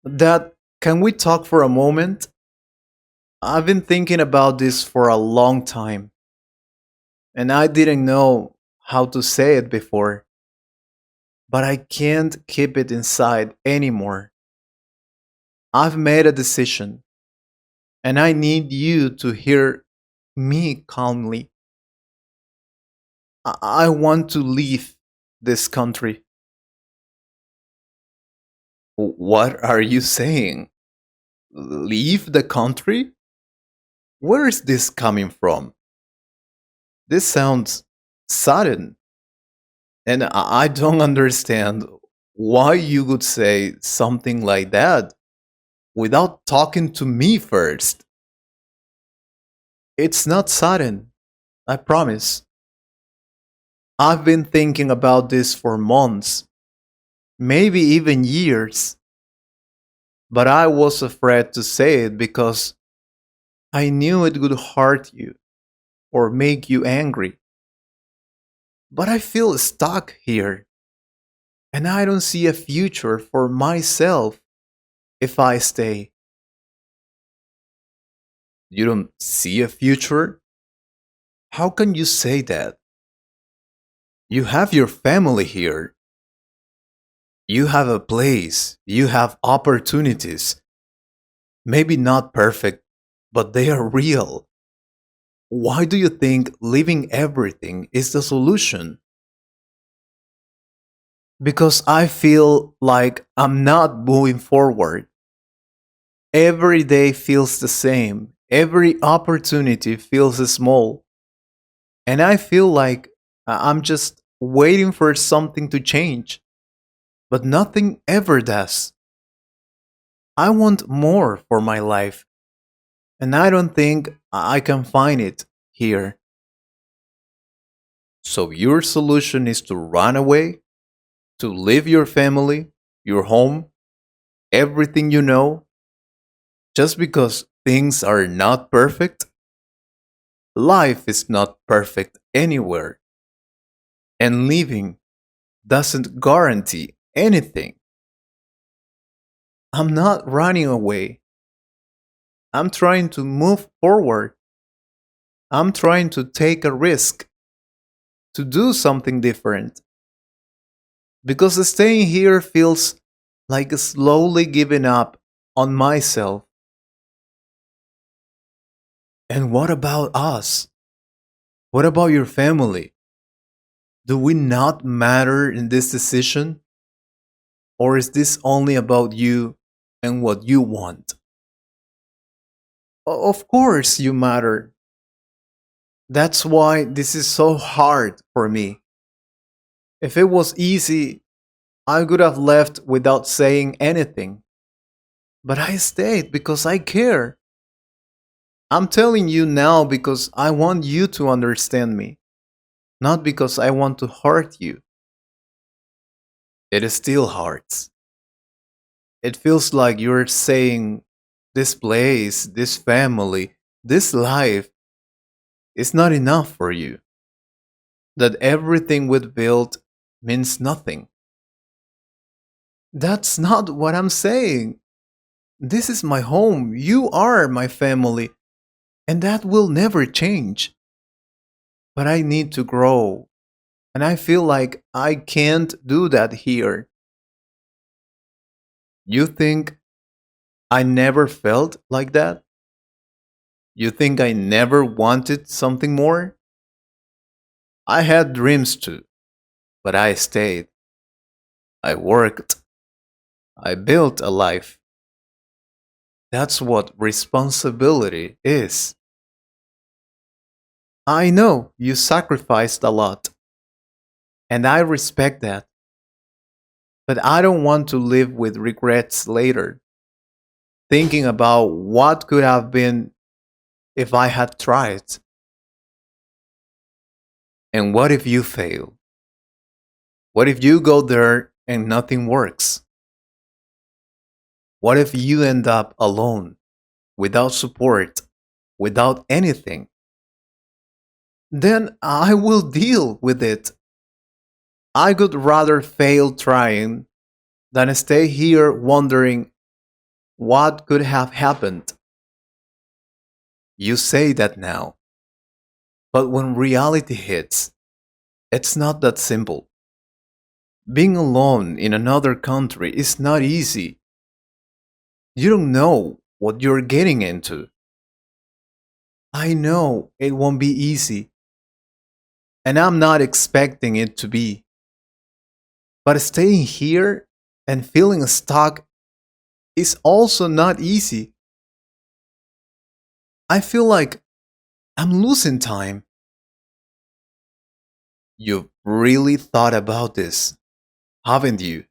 Dad, can we talk for a moment? I've been thinking about this for a long time, and I didn't know how to say it before, but I can't keep it inside anymore. I've made a decision, and I need you to hear me calmly. I want to leave this country. What are you saying? Leave the country? Where is this coming from? This sounds sudden. And I don't understand why you would say something like that without talking to me first. It's not sudden, I promise. I've been thinking about this for months, maybe even years, but I was afraid to say it because I knew it would hurt you or make you angry. But I feel stuck here, and I don't see a future for myself if I stay. You don't see a future? How can you say that? You have your family here. You have a place. You have opportunities. Maybe not perfect, but they are real. Why do you think leaving everything is the solution? Because I feel like I'm not moving forward. Every day feels the same. Every opportunity feels small. And I feel like I'm just waiting for something to change, but nothing ever does. I want more for my life, and I don't think I can find it here. So, your solution is to run away, to leave your family, your home, everything you know, just because things are not perfect? Life is not perfect anywhere, and leaving doesn't guarantee anything. I'm not running away. I'm trying to move forward. I'm trying to take a risk, to do something different. Because staying here feels like slowly giving up on myself. And what about us? What about your family? Do we not matter in this decision? Or is this only about you and what you want? Of course, you matter. That's why this is so hard for me. If it was easy, I could have left without saying anything. But I stayed because I care. I'm telling you now because I want you to understand me, not because I want to hurt you. It still hurts. It feels like you're saying this place, this family, this life is not enough for you. That everything we've built means nothing. That's not what I'm saying. This is my home. You are my family. And that will never change. But I need to grow. And I feel like I can't do that here. You think I never felt like that? You think I never wanted something more? I had dreams too, but I stayed. I worked. I built a life. That's what responsibility is. I know you sacrificed a lot, and I respect that, but I don't want to live with regrets later, thinking about what could have been if I had tried. And what if you fail? What if you go there and nothing works? What if you end up alone, without support, without anything? Then I will deal with it. I would rather fail trying than stay here wondering what could have happened. You say that now, but when reality hits, it's not that simple. Being alone in another country is not easy. You don't know what you're getting into. I know it won't be easy, and I'm not expecting it to be. But staying here and feeling stuck is also not easy. I feel like I'm losing time. You've really thought about this, haven't you?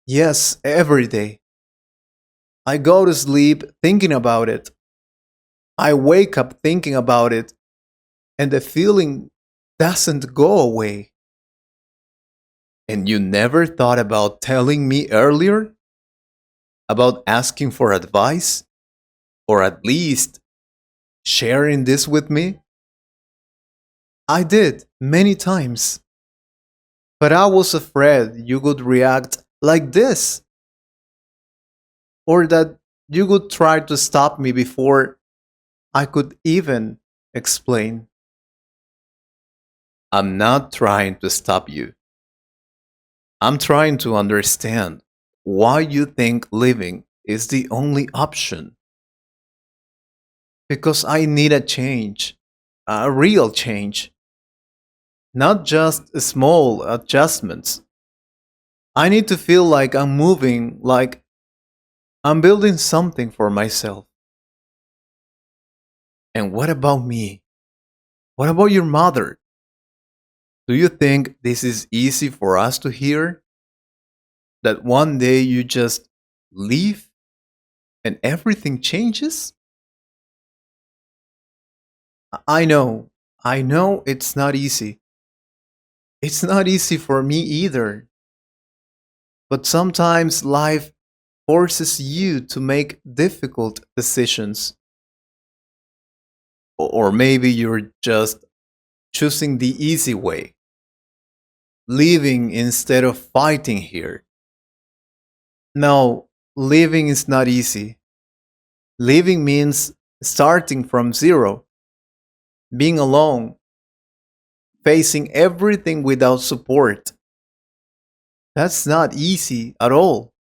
Yes, every day. I go to sleep thinking about it. I wake up thinking about it, and the feeling doesn't go away. And you never thought about telling me earlier? About asking for advice? Or at least sharing this with me? I did, many times. But I was afraid you would react like this, or that you would try to stop me before I could even explain. I'm not trying to stop you. I'm trying to understand why you think living is the only option. Because I need a change, a real change, not just small adjustments. I need to feel like I'm moving, like I'm building something for myself. And what about me? What about your mother? Do you think this is easy for us to hear? That one day you just leave and everything changes? I know, I know it's not easy. It's not easy for me either. But sometimes life forces you to make difficult decisions. Or maybe you're just choosing the easy way, leaving instead of fighting here. No, living is not easy. Living means starting from zero, being alone, facing everything without support. That's not easy at all.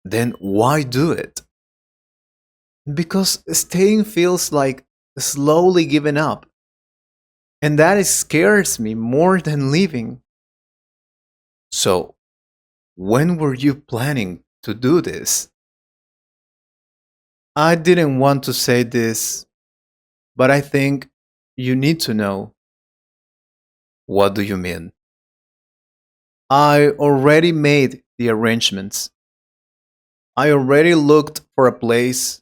Then why do it? Because staying feels like slowly giving up. And that scares me more than leaving. So, when were you planning to do this? I didn't want to say this, but I think you need to know. What do you mean? I already made the arrangements. I already looked for a place.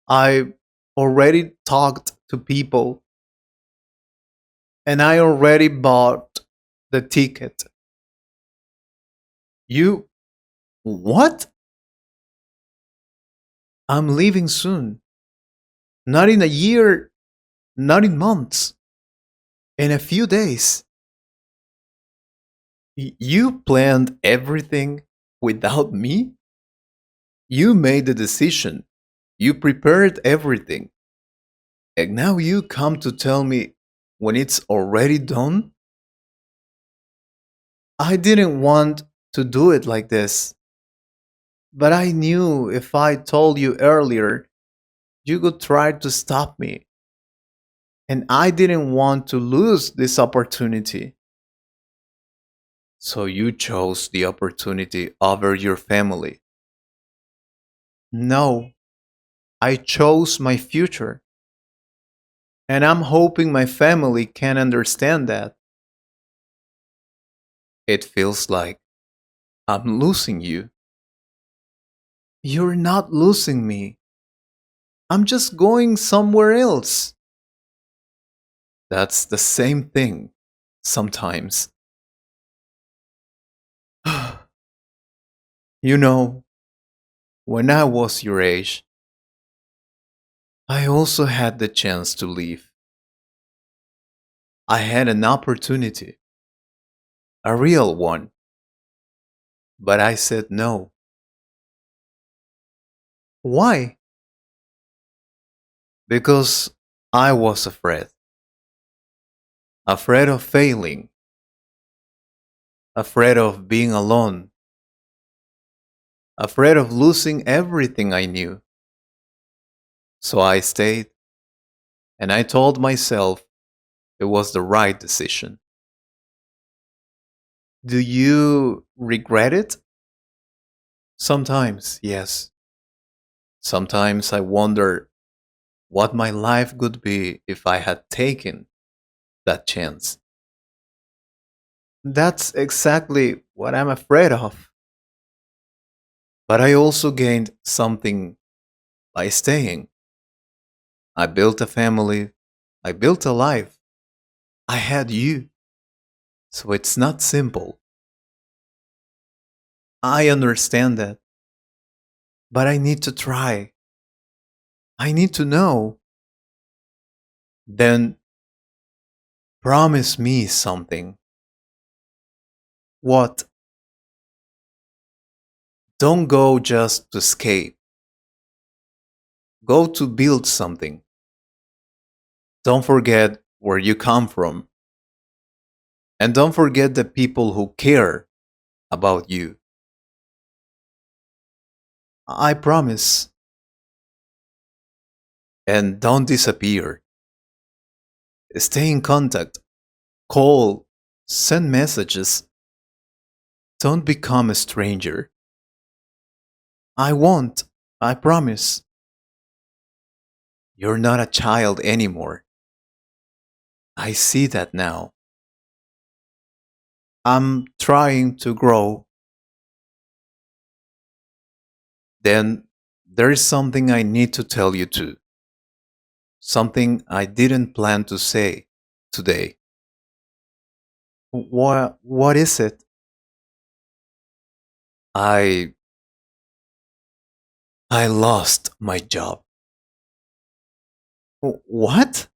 I already talked to people. And I already bought the ticket. You. What? I'm leaving soon. Not in a year, not in months, in a few days. You planned everything without me? You made the decision. You prepared everything. And now you come to tell me when it's already done? I didn't want to do it like this, but I knew if I told you earlier, you would try to stop me. And I didn't want to lose this opportunity. So you chose the opportunity over your family. No, I chose my future. And I'm hoping my family can understand that. It feels like I'm losing you. You're not losing me. I'm just going somewhere else. That's the same thing sometimes. You know, when I was your age, I also had the chance to leave. I had an opportunity, a real one, but I said no. Why? Because I was afraid. Afraid of failing. Afraid of being alone. Afraid of losing everything I knew. So I stayed, and I told myself it was the right decision. Do you regret it? Sometimes, yes. Sometimes I wonder what my life would be if I had taken that chance. That's exactly what I'm afraid of. But I also gained something by staying. I built a family. I built a life. I had you. So it's not simple. I understand that. But I need to try. I need to know. Then promise me something. What? Don't go just to escape. Go to build something. Don't forget where you come from. And don't forget the people who care about you. I promise. And don't disappear. Stay in contact. Call. Send messages. Don't become a stranger. I won't. I promise. You're not a child anymore. I see that now. I'm trying to grow. Then there's something I need to tell you too. Something I didn't plan to say today. What is it? I I lost my job. What?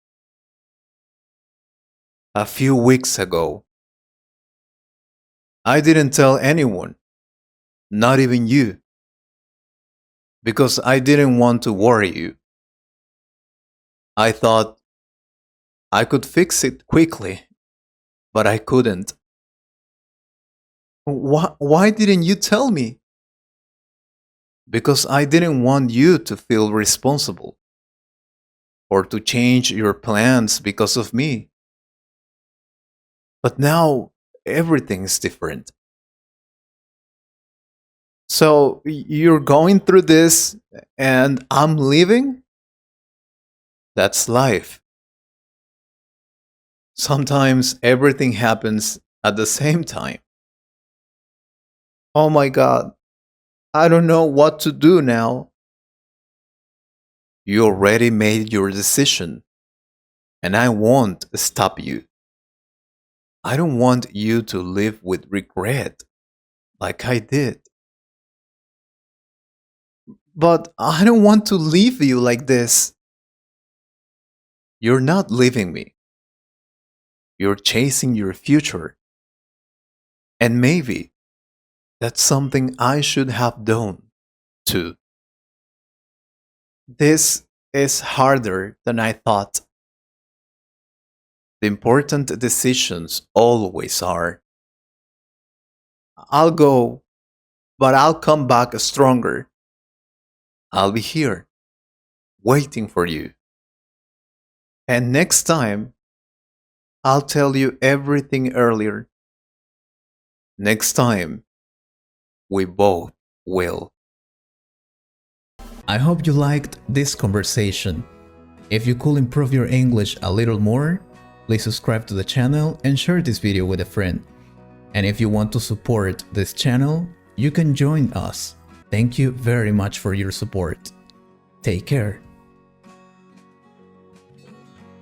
A few weeks ago. I didn't tell anyone, not even you, because I didn't want to worry you. I thought I could fix it quickly, but I couldn't. Why didn't you tell me? Because I didn't want you to feel responsible or to change your plans because of me. But now everything's different. So you're going through this and I'm leaving? That's life. Sometimes everything happens at the same time. Oh my god, I don't know what to do now. You already made your decision, and I won't stop you. I don't want you to live with regret like I did. But I don't want to leave you like this. You're not leaving me. You're chasing your future. And maybe that's something I should have done too. This is harder than I thought. The important decisions always are. I'll go, but I'll come back stronger. I'll be here, waiting for you. And next time, I'll tell you everything earlier. Next time, we both will. I hope you liked this conversation. If you could improve your English a little more, please subscribe to the channel and share this video with a friend. And if you want to support this channel, you can join us. Thank you very much for your support. Take care.